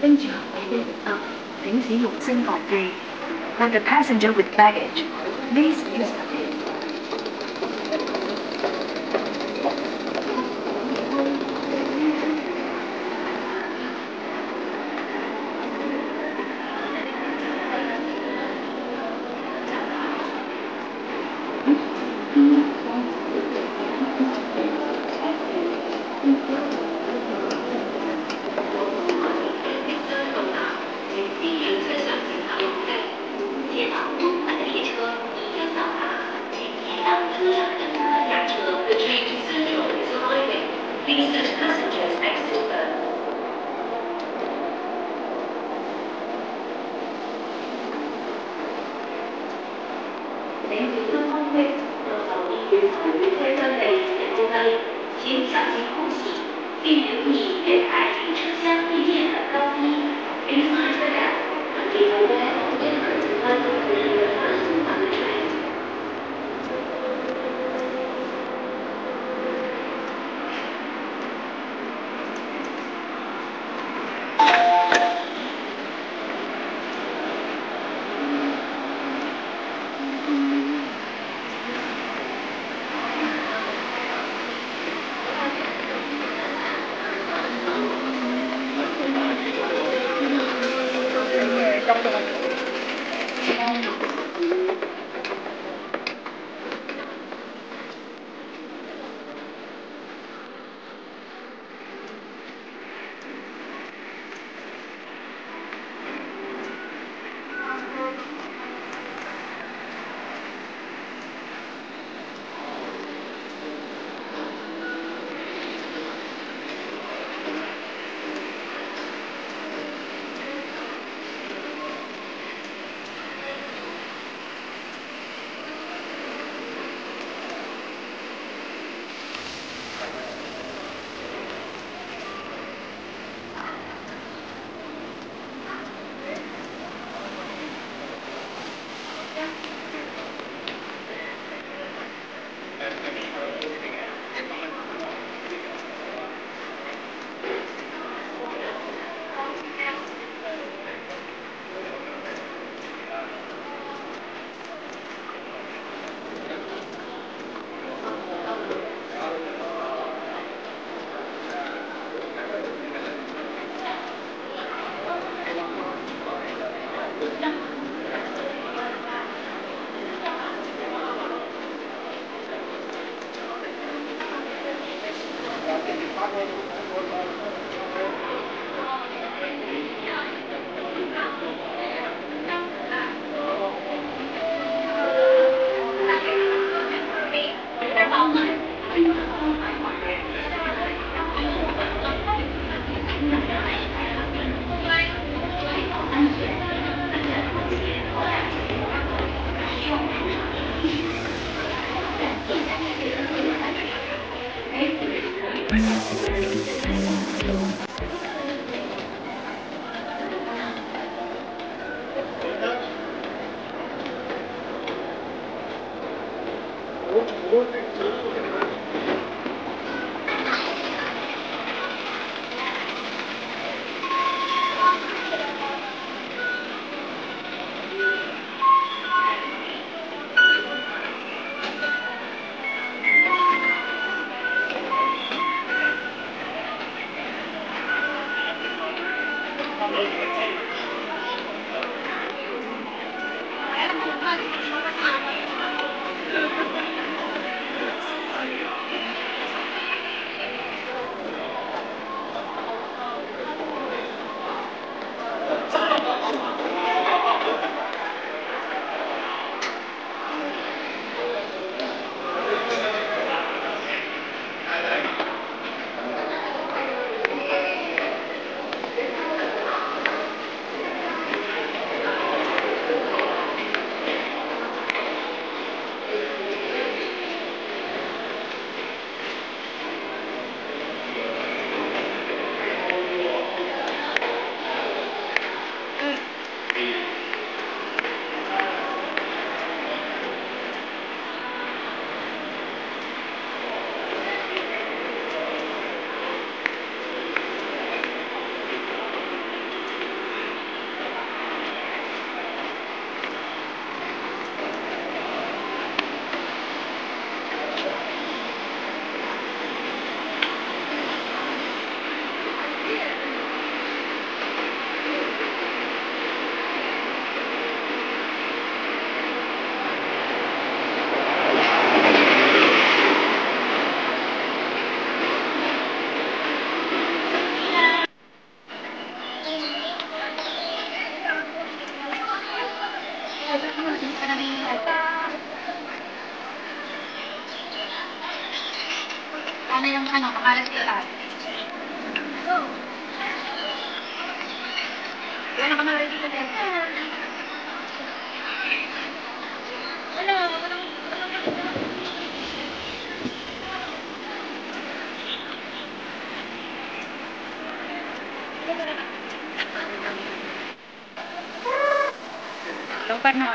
跟住請使用升降機。When the passenger with baggage, please use the lift. 请小心呼吸，并留意月台与车厢地面的高低。Please mind the gap and be aware of different levels between the person and the train. 請 na yung ano, pangalan nila. Yan ang pangalan dito din. Wala. Lupa na.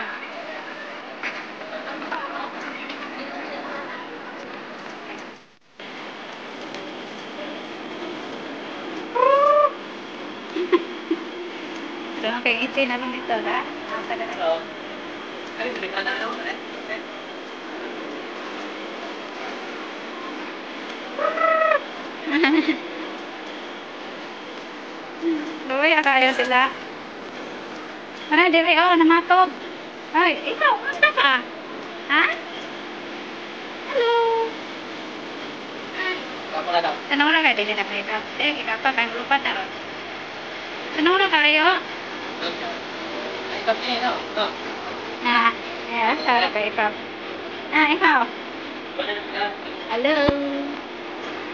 Doon kay Iti na lang dito, ha? Oo. Ay, balikan na daw. Luya kayo sila. Ano, dili, oh, namatog. Ay, ikaw, kumusta ka? Ha? Hello. Kamu na daw. Ano na kayo? Dili na kayo. Eh, ikapa kayong lupa na. Ano na kayo? Ay, kasi, no? No. Ah, yeah, sarap kayo, ikaw. Ah, ikaw. Hello.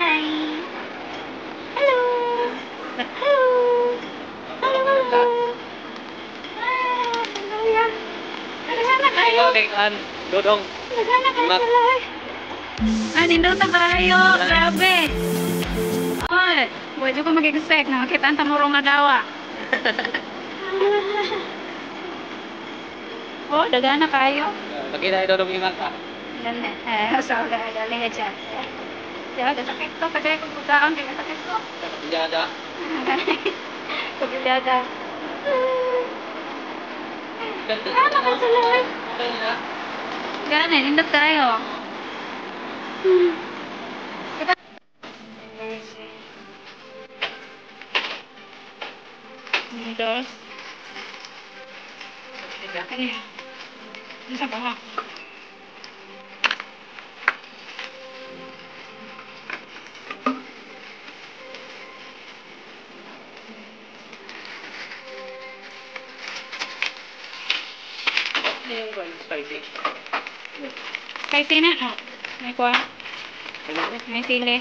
Hi. Hello. Hello. Hello, hello. Ah, Luya. Nagana kayo. Dodong. Nagana kayo sila eh. Ah, nindot na kayo. Grabe. Ay, pwede ko mag-expect na makita ang tamurong na dawa. Oh, dagana kayo. Lagi na Dodong yung mata. Dali. So, dali na dyan. Diyan, sakit ko. Kasi kung butaan, kaya sakit ko. Pijada. Kabilyada. Ano ka sila eh? Okay na. Gana, nindot tayo. Dos. Ano yan? Isa pa ha? Ano yung spicy? Kahit na, no? May kuha. May sili.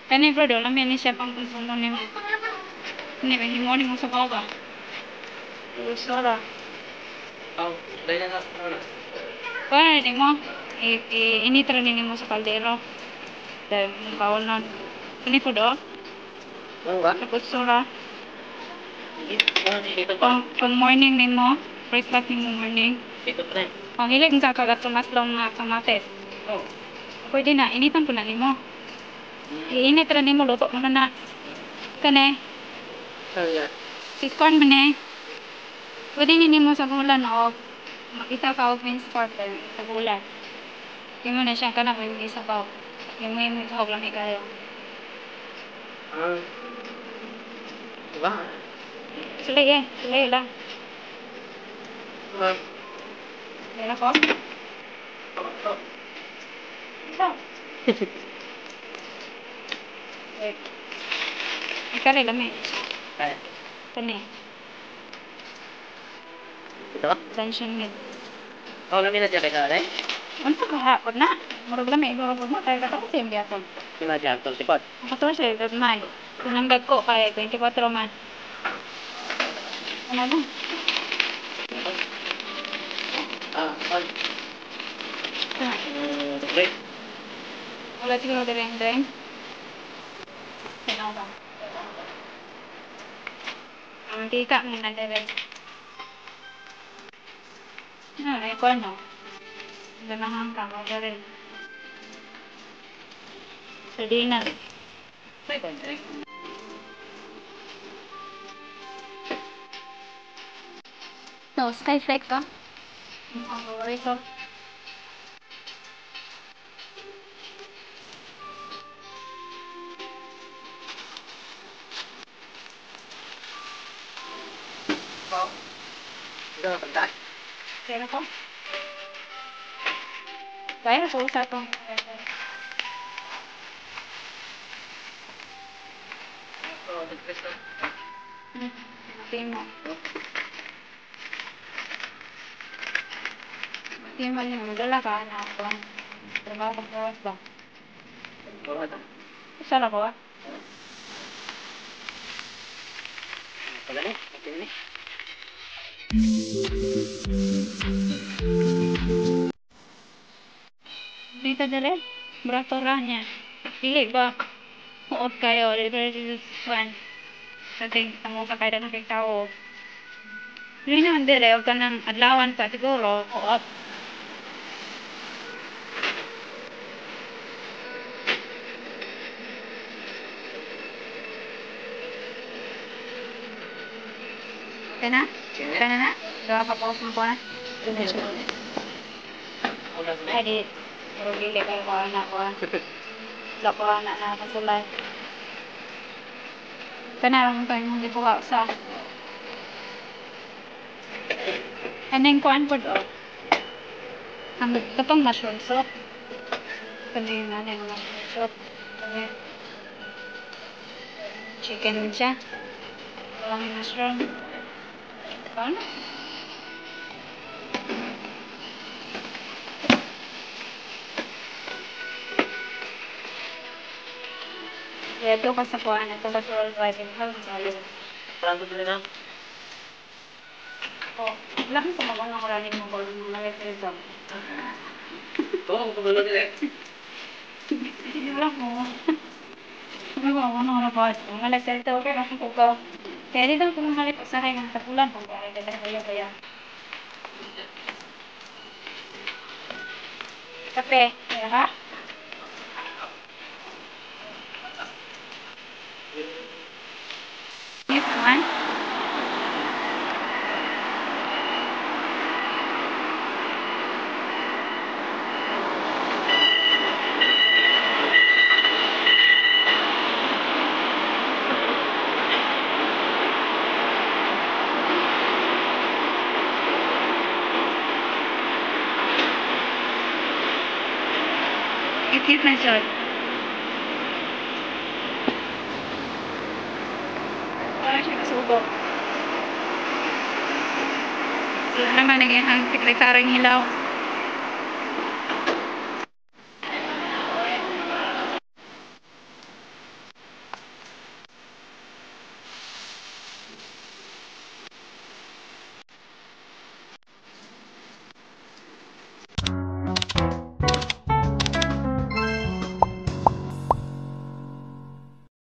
Kani bro, doon namin siya pang konsumo niyo. Hindi, may morning mo sa baba. Gusto ra. Oh, dahil na na. Kaya hindi mo, initra nini mo sa kaldero. Dahil mong bawal na. Kani po do? Ano ba? Gusto ra. Pag morning din mo, breakfast din mo morning. Ito pa rin. Ang hilig sa kagatumatlong na kamates. Oh. Pwede na, initan po na nimo. Iinit ra nimo, luto mo na. Kani, Ano yan? siskorn mo na. Pwede nini mo sa bulan o makita ka og main sport sa bulan. Hindi mo na siya ka na may isa pa. Yung may hawag lang ikayo. Diba? Sulay lang. Meron ko? Ito. Ikaw rin lang eh. Kaya. Kani. Ito? Tension mid. Oh, namin na dyan kay Kare? Ano ba hapon na? Murag lang eh. Murag mo tayo katapos yung biyaton. Yung na dyan, 24. Ang 14, May. Tunangdag ko kaya 24 man. Ano mo? On. Wait. Wala siguro din. Sino ba? Ang tika mo na din. Ay, ko ano? Ganahan ka, magaling. Sardinas. May konti. No, Skyflex ka? Ang favorito. Oh. Ito na pagdaan. Kaya ko? Kaya ko sa ito. Oh, nag-press na. Tingin mo. Hindi man yung dala ka na ako. Trabaho ko gawas ba? Wala na. Isa na ko ah. Pagani, pagani. Dito dali. Bratora niya. Dili ba? Uot kayo. Libre one. Sa ting tamo ka kayo na kay tao. Dili naman dili. Huwag ka ng adlawan pa siguro. Uot. Okay na? Okay na na? Gawa pa po mo po na? Ay di. Pero dili kayo ko anak ko ah. Wala ko anak na kasulay. Kanarang ko yung hindi po sa aneng kuan po do. Ang katong mushroom soup. Kanina na yung mushroom soup. Chicken siya. Walang mushroom. Ano? Ito ka sa kuan. Ito ka sa driving house. Parang tuloy na. Oh, lahat ko mag-ano ko rin mo ko ng mga represam. Tulong ko ba dili? Wala mo. Ano ba ako nang nabas? Mga nagsalita ko pero kung ko. Kaya dito ko nang halip sa akin ng tapulan kung kaya kaya. Kape. Kaya ka? Yes, man. Ikit na siya. Parang siya kasubok. Wala naman naging ang sekretarang hilaw.